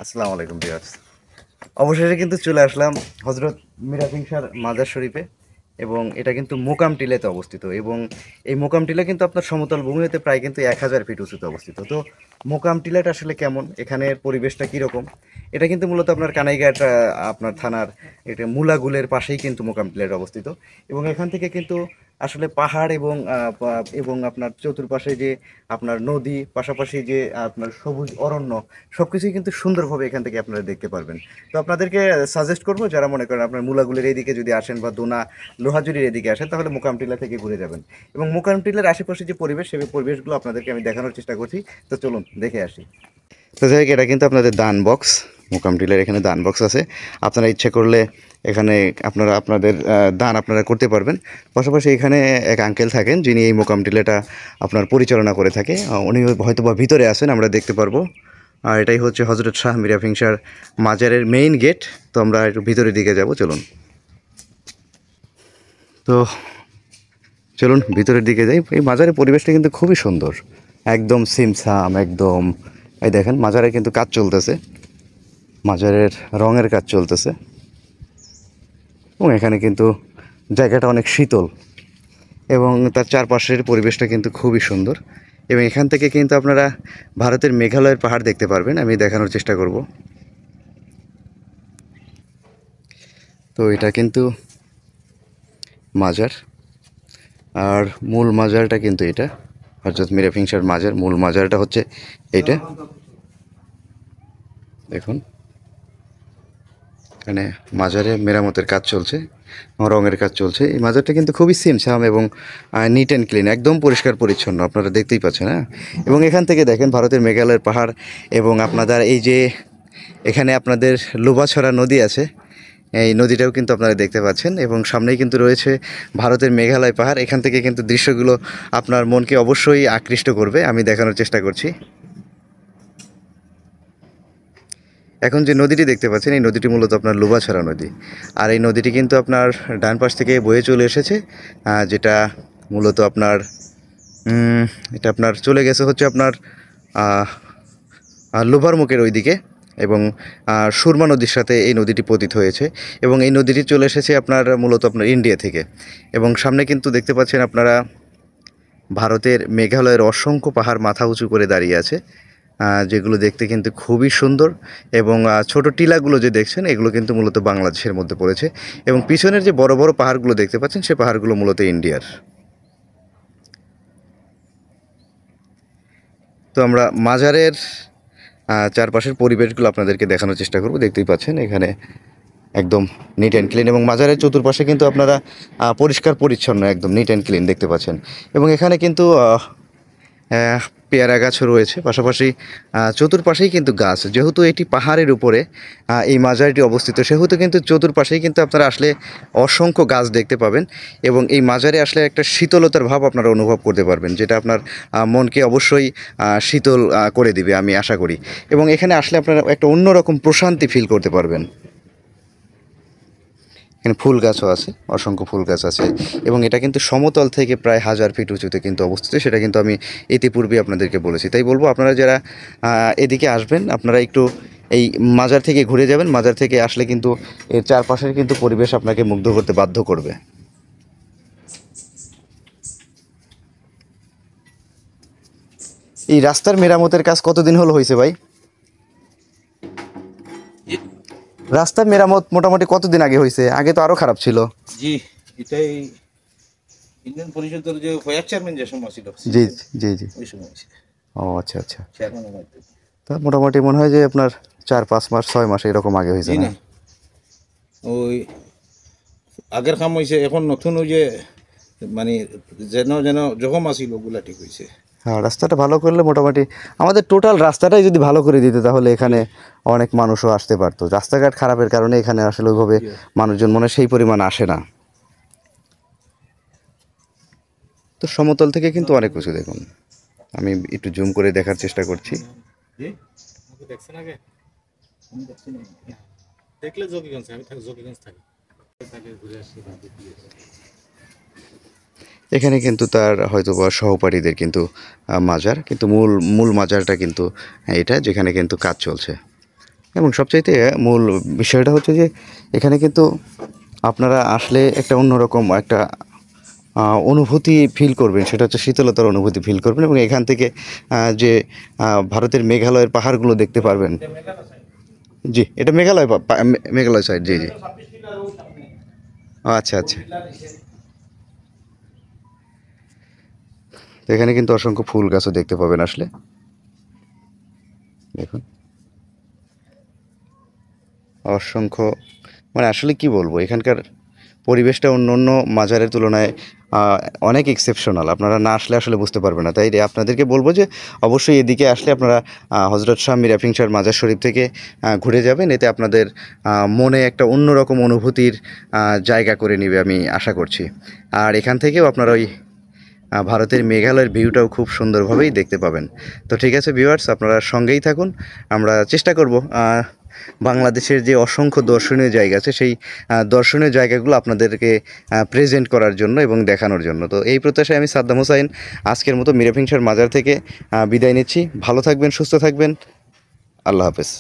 আসসালামু আলাইকুম ভিউয়ার্স। অবশেষে কিন্তু চলে আসলাম হজরত মিরাপিং শাহ মাজার শরীফে এবং এটা কিন্তু মোকাম টিলাতে অবস্থিত এবং এই মোকাম টিলা কিন্তু আপনার সমতল ভূমি হতে প্রায় কিন্তু 1000 ফিট উঁচুতে অবস্থিত। তো মোকাম টিলাটা আসলে কেমন, এখানের পরিবেশটা কীরকম, এটা কিন্তু মূলত আপনার কানাইঘাট আপনার থানার এটা মুলাগুলের পাশেই কিন্তু মোকাম টিলাটা অবস্থিত এবং এখান থেকে কিন্তু আসলে পাহাড় এবং এবং আপনার চতুর্পাশে যে আপনার নদী, পাশাপাশি যে আপনার সবুজ অরণ্য, সব কিছুই কিন্তু সুন্দরভাবে এখান থেকে আপনারা দেখতে পারবেন। তো আপনাদেরকে সাজেস্ট করবো, যারা মনে করেন আপনার মুলাগুলের এইদিকে যদি আসেন বা দোনা লোহাজুরির এদিকে আসেন, তাহলে মোকামটিলা থেকে ঘুরে যাবেন এবং মোকামটিলার আশেপাশে যে পরিবেশ, সেই পরিবেশগুলো আপনাদেরকে আমি দেখানোর চেষ্টা করছি। তো চলুন দেখে আসি। তো যাই হোক, এটা কিন্তু আপনাদের দান বক্স, মোকাম টিলার এখানে দান বক্স আছে। আপনারা ইচ্ছে করলে এখানে আপনাদের দান আপনারা করতে পারবেন। পাশাপাশি এখানে এক আঙ্কেল থাকেন, যিনি এই মোকাম টিলাটা আপনার পরিচালনা করে থাকে। উনি হয়তো বা ভিতরে আছেন, আমরা দেখতে পারবো। আর এটাই হচ্ছে হজরত শাহ মিরাপিং শাহ মাজারের মেইন গেট। তো আমরা একটু ভিতরের দিকে যাব, চলুন। তো চলুন ভিতরের দিকে যাই। এই মাজারের পরিবেশটা কিন্তু খুবই সুন্দর, একদম সিমসাম একদম। এই দেখেন, মাজারে কিন্তু কাজ চলতেছে, মাজারের রঙের কাজ চলতেছে এবং এখানে কিন্তু জায়গাটা অনেক শীতল এবং তার চারপাশের পরিবেশটা কিন্তু খুবই সুন্দর। এবং এখান থেকে কিন্তু আপনারা ভারতের মেঘালয়ের পাহাড় দেখতে পারবেন, আমি দেখানোর চেষ্টা করব। তো এটা কিন্তু মাজার, আর মূল মাজারটা কিন্তু এটা হজরত মিরাপিং শাহ মাজার। মূল মাজারটা হচ্ছে এইটা, দেখুন। এখানে মাজারে মেরামতের কাজ চলছে, রঙের কাজ চলছে। এই মাজারটা কিন্তু খুবই সিমসাম এবং নিট অ্যান্ড ক্লিন, একদম পরিষ্কার পরিচ্ছন্ন, আপনারা দেখতেই পাচ্ছেন। হ্যাঁ, এবং এখান থেকে দেখেন ভারতের মেঘালয়ের পাহাড় এবং আপনাদের এই যে এখানে আপনাদের লোবাছড়া নদী আছে, এই নদীটাও কিন্তু আপনারা দেখতে পাচ্ছেন এবং সামনেই কিন্তু রয়েছে ভারতের মেঘালয় পাহাড়। এখান থেকে কিন্তু দৃশ্যগুলো আপনার মনকে অবশ্যই আকৃষ্ট করবে, আমি দেখানোর চেষ্টা করছি। এখন যে নদীটি দেখতে পাচ্ছেন, এই নদীটি মূলত আপনার লোবাছড়া নদী। আর এই নদীটি কিন্তু আপনার ডান পাশ থেকে বয়ে চলে এসেছে, যেটা মূলত আপনার এটা আপনার চলে গেছে হচ্ছে আপনার লোভার মুখের ওইদিকে এবং সুরমা নদীর সাথে এই নদীটি পতিত হয়েছে এবং এই নদীটি চলে এসেছে আপনার মূলত আপনার ইন্ডিয়া থেকে। এবং সামনে কিন্তু দেখতে পাচ্ছেন আপনারা ভারতের মেঘালয়ের অসংখ্য পাহাড় মাথা উঁচু করে দাঁড়িয়ে আছে, যেগুলো দেখতে কিন্তু খুবই সুন্দর। এবং ছোট টিলাগুলো যে দেখছেন, এগুলো কিন্তু মূলত বাংলাদেশের মধ্যে পড়েছে এবং পিছনের যে বড় বড় পাহাড়গুলো দেখতে পাচ্ছেন, সে পাহাড়গুলো মূলত ইন্ডিয়ার। তো আমরা মাজারের চারপাশের পরিবেশগুলো আপনাদেরকে দেখানোর চেষ্টা করব। দেখতেই পাচ্ছেন এখানে একদম নিট অ্যান্ড ক্লিন এবং মাজারের চতুর্পাশে কিন্তু আপনারা পরিষ্কার পরিচ্ছন্ন, একদম নিট অ্যান্ড ক্লিন দেখতে পাচ্ছেন। এবং এখানে কিন্তু পেয়ারা গাছও রয়েছে, পাশাপাশি চতুর্পাশেই কিন্তু গাছ। যেহেতু এটি পাহাড়ের উপরে এই মাজারটি অবস্থিত, সেহেতু কিন্তু চতুর্পাশেই কিন্তু আপনারা আসলে অসংখ্য গাছ দেখতে পাবেন এবং এই মাজারে আসলে একটা শীতলতার ভাব আপনারা অনুভব করতে পারবেন, যেটা আপনার মনকে অবশ্যই শীতল করে দিবে, আমি আশা করি। এবং এখানে আসলে আপনারা একটা অন্যরকম প্রশান্তি ফিল করতে পারবেন। এখানে ফুল গাছও আছে, অসংখ্য ফুল গাছ আছে এবং এটা কিন্তু সমতল থেকে প্রায় 1000 ফিট উঁচুতে কিন্তু অবস্থিত, সেটা কিন্তু আমি ইতিপূর্বে আপনাদেরকে বলেছি। তাই বলবো, আপনারা যারা এদিকে আসবেন, আপনারা একটু এই মাজার থেকে ঘুরে যাবেন। মাজার থেকে আসলে কিন্তু এর চারপাশের কিন্তু পরিবেশ আপনাকে মুগ্ধ করতে বাধ্য করবে। এই রাস্তার মেরামতের কাজ কতদিন হলো হয়েছে ভাই? রাস্তার মেরামত মোটামুটি কতদিন আগে হয়েছে? আগে তো আরো খারাপ ছিল। জি, এটাই ইউনিয়ন পরিষদের যে ভাইস চেয়ারম্যান যে সময় ছিল, জি জি জি। ওই সময় ছিল ও আচ্ছা আচ্ছা। চেয়ারম্যানের মধ্যে। তা মোটামুটি মনে হয় যে আপনার 4-5 মাস 6 মাস এরকম আগে হয়েছে জি না? না, ওই আগের কাম হয়েছে, এখন নতুন ওই যে মানে যেন যেন জখম আছিল ওগুলা ঠিক হয়েছে। হ্যাঁ, রাস্তাটা ভালো করলে মোটামুটি আমাদের টোটাল রাস্তাটাই যদি ভালো করে দিতে, তাহলে এখানে অনেক মানুষও আসতে পারতো। রাস্তাঘাট খারাপের কারণে এখানে আসলে ওইভাবে মানুষজন মনে হয় সেই পরিমাণ আসে না। তো সমতল থেকে কিন্তু অনেক কিছু দেখুন, আমি একটু জুম করে দেখার চেষ্টা করছি। জি, আমাকে দেখছেন আগে? আমি দেখছি না। দেখলে জকিগঞ্জ, আমি থাকি জকিগঞ্জ থাকি, তাকে ঘুরে আসছি বা দেখি। এখানে কিন্তু তার হয়তো বা সহপাঠীদের কিন্তু মাজার, কিন্তু মূল মূল মাজারটা কিন্তু এটা, যেখানে কিন্তু কাজ চলছে। এবং সবচাইতে মূল বিষয়টা হচ্ছে যে এখানে কিন্তু আপনারা আসলে একটা অন্যরকম একটা অনুভূতি ফিল করবেন, সেটা হচ্ছে শীতলতার অনুভূতি ফিল করবেন এবং এখান থেকে যে ভারতের মেঘালয়ের পাহাড়গুলো দেখতে পারবেন। জি, এটা মেঘালয় মেঘালয় সাইড, জি জি। আচ্ছা আচ্ছা। তো এখানে কিন্তু অসংখ্য ফুল গাছও দেখতে পাবেন আসলে, দেখুন অসংখ্য, মানে আসলে কি বলবো, এখানকার পরিবেশটা অন্য অন্য মাজারের তুলনায় অনেক এক্সেপশনাল। আপনারা না আসলে আসলে বুঝতে পারবেন না, তাই আপনাদেরকে বলবো যে অবশ্যই এদিকে আসলে আপনারা হজরত শাহ মীরা সিং শাহর মাজার শরীফ থেকে ঘুরে যাবেন, এতে আপনাদের মনে একটা অন্যরকম অনুভূতির জায়গা করে নেবে আমি আশা করছি। আর এখান থেকেও আপনারা ওই ভারতের মেঘালয়ের ভিউটাও খুব সুন্দরভাবেই দেখতে পাবেন। তো ঠিক আছে ভিউয়ার্স, আপনারা সঙ্গেই থাকুন, আমরা চেষ্টা করব বাংলাদেশের যে অসংখ্য দর্শনীয় জায়গা আছে সেই দর্শনীয় জায়গাগুলো আপনাদেরকে প্রেজেন্ট করার জন্য এবং দেখানোর জন্য। তো এই প্রত্যাশায় আমি সাদ্দাম হোসাইন আজকের মতো মীরা সিং শাহর মাজার থেকে বিদায় নিচ্ছি। ভালো থাকবেন, সুস্থ থাকবেন, আল্লাহ হাফেজ।